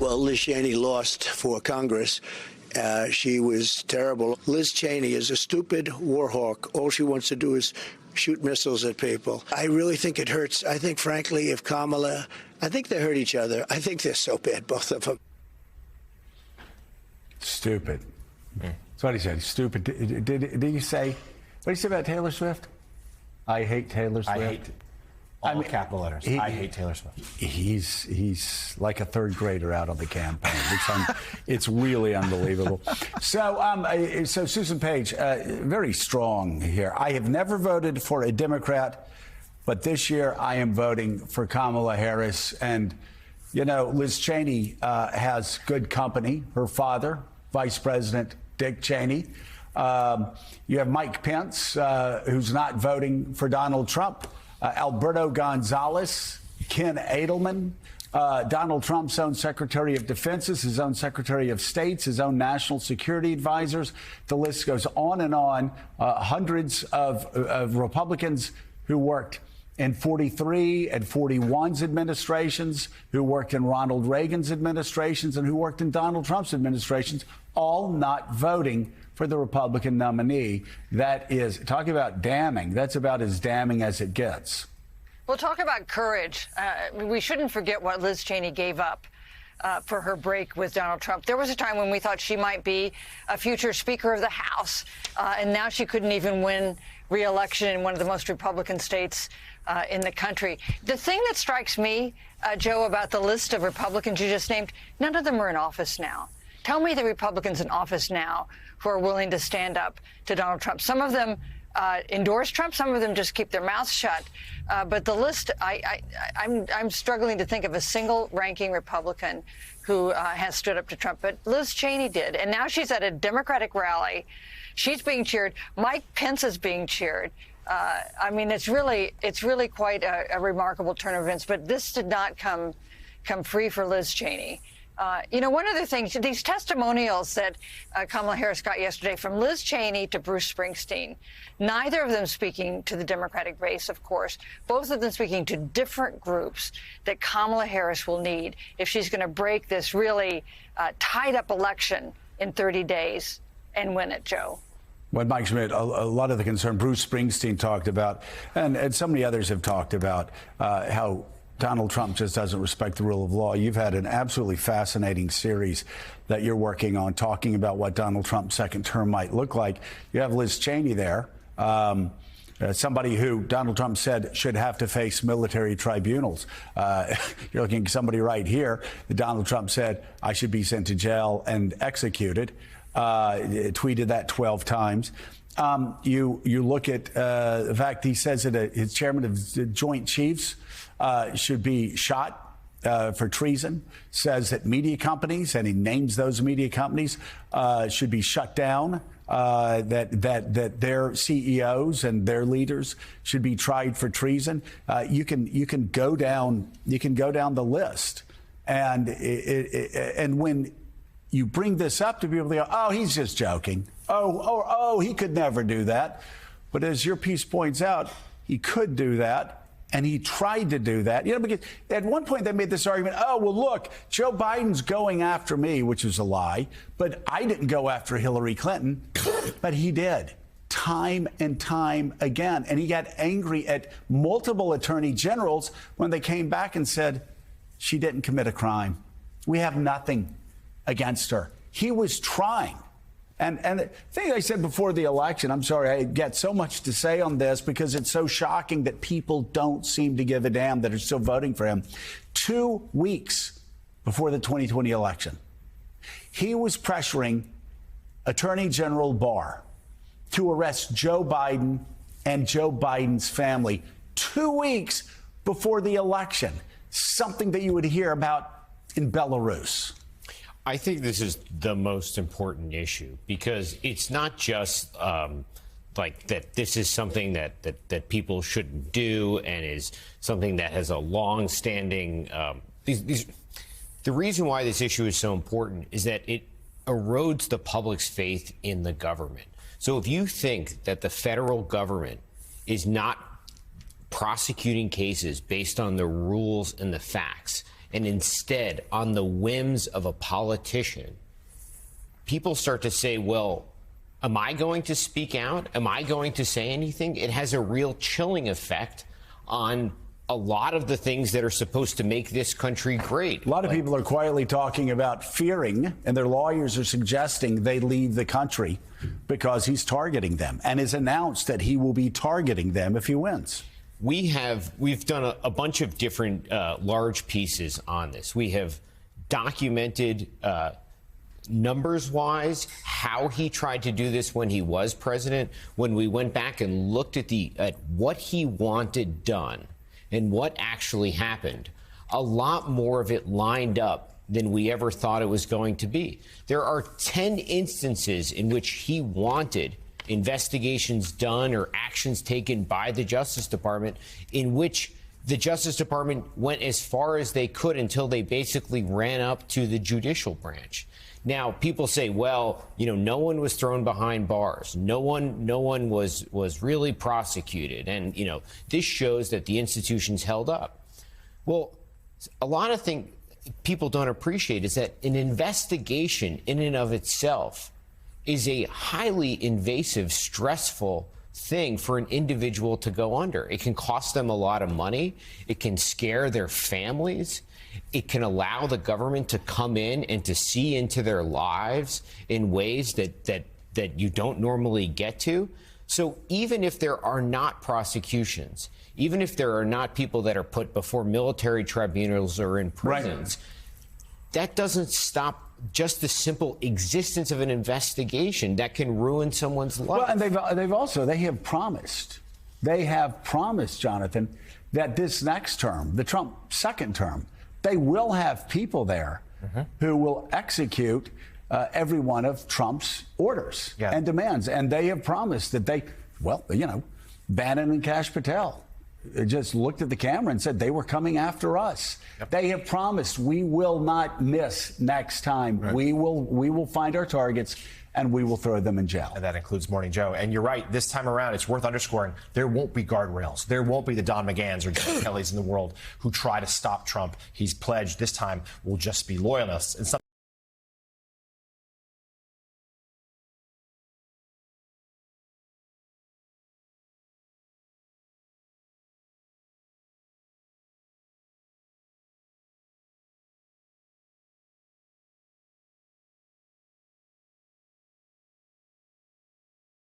Well, Liz Cheney lost for Congress. She was terrible. Liz Cheney is a stupid war hawk. All she wants to do is shoot missiles at people. I really think it hurts. I think, frankly, if Kamala, I think they hurt each other. I think they're so bad, both of them. Stupid. That's what he said. Stupid. Did you say, what did you say about Taylor Swift? I hate Taylor Swift. I hate all capital letters. I hate Taylor Swift. He's like a third grader out on the campaign. It's really unbelievable. So Susan Page, very strong here. I have never voted for a Democrat, but this year I am voting for Kamala Harris. And, you know, Liz Cheney has good company. Her father, Vice President Dick Cheney. You have Mike Pence, who's not voting for Donald Trump. Alberto Gonzales, Ken Edelman, Donald Trump's own Secretary of Defense, his own Secretary of States, his own national security advisors. The list goes on and on. Hundreds of Republicans who worked in 43 and 41's administrations, who worked in Ronald Reagan's administrations, and who worked in Donald Trump's administrations, all not voting for the Republican nominee. That is, talking about damning, that's about as damning as it gets. Well, talk about courage. We shouldn't forget what Liz Cheney gave up for her break with Donald Trump. There was a time when we thought she might be a future Speaker of the House, and now she couldn't even win re-election in one of the most Republican states in the country. The thing that strikes me, Joe, about the list of Republicans you just named, none of them are in office now. Tell me the Republicans in office now who are willing to stand up to Donald Trump. Some of them endorse Trump. Some of them just keep their mouths shut. But the list, I'm struggling to think of a single ranking Republican who has stood up to Trump. But Liz Cheney did. And now she's at a Democratic rally. She's being cheered. Mike Pence is being cheered. I mean, it's really quite a remarkable turn of events. But this did not come free for Liz Cheney. You know, one of the things, these testimonials that Kamala Harris got yesterday from Liz Cheney to Bruce Springsteen, neither of them speaking to the Democratic base, of course, both of them speaking to different groups that Kamala Harris will need if she's going to break this really tied-up election in 30 days and win it, Joe. What Mike Schmidt, a lot of the concern Bruce Springsteen talked about, and so many others have talked about how Donald Trump just doesn't respect the rule of law. You've had an absolutely fascinating series that you're working on, talking about what Donald Trump's second term might look like. You have Liz Cheney there, somebody who Donald Trump said should have to face military tribunals. You're looking at somebody right here that Donald Trump said, I should be sent to jail and executed. Tweeted that 12 times. You look at the fact he says that his chairman of the Joint Chiefs should be shot for treason, says that media companies, and he names those media companies, should be shut down, that their CEOs and their leaders should be tried for treason. You can go down the list, and when you bring this up to people, they go, oh, he's just joking. Oh, he could never do that. But as your piece points out, he could do that. And he tried to do that. You know, because at one point they made this argument, oh, well, look, Joe Biden's going after me, which is a lie. But I didn't go after Hillary Clinton. But he did, time and time again. And he got angry at multiple attorney generals when they came back and said, she didn't commit a crime. We have nothing against her. He was trying. And the thing I said before the election, I'm sorry, I get so much to say on this because it's so shocking that people don't seem to give a damn that are still voting for him. 2 weeks before the 2020 election, he was pressuring Attorney General Barr to arrest Joe Biden and Joe Biden's family 2 weeks before the election, something that you would hear about in Belarus. I think this is the most important issue because it's not just like that this is something that people shouldn't do and is something that has a long-standing the reason why this issue is so important is that it erodes the public's faith in the government. So if you think that the federal government is not prosecuting cases based on the rules and the facts, and instead, on the whims of a politician, people start to say, well, am I going to speak out? Am I going to say anything? It has a real chilling effect on a lot of the things that are supposed to make this country great. A lot of people are quietly talking about fearing, and their lawyers are suggesting they leave the country because he's targeting them and has announced that he will be targeting them if he wins. We've done a bunch of different large pieces on this. We have documented numbers-wise how he tried to do this when he was president. When we went back and looked at what he wanted done and what actually happened, a lot more of it lined up than we ever thought it was going to be. There are 10 instances in which he wanted investigations done or actions taken by the Justice Department in which the Justice Department went as far as they could until they basically ran up to the judicial branch. Now, people say, well, no one was thrown behind bars. No one was really prosecuted. And, this shows that the institutions held up. Well, a lot of things people don't appreciate is that an investigation in and of itself is a highly invasive, stressful thing for an individual to go under. It can cost them a lot of money. It can scare their families. It can allow the government to come in and to see into their lives in ways that you don't normally get to. So even if there are not prosecutions, even if there are not people that are put before military tribunals or in prisons, that doesn't stop just the simple existence of an investigation that can ruin someone's life. Well, and they have promised, Jonathan, that this next term, the Trump second term, they will have people there who will execute every one of Trump's orders and demands. And they have promised that Bannon and Kash Patel just looked at the camera and said they were coming after us. Yep. They have promised we will not miss next time. Right. We will find our targets and we will throw them in jail. And that includes Morning Joe. And you're right, this time around, it's worth underscoring, there won't be guardrails. There won't be the Don McGahns or John Kellys in the world who try to stop Trump. He's pledged this time will just be loyalists. And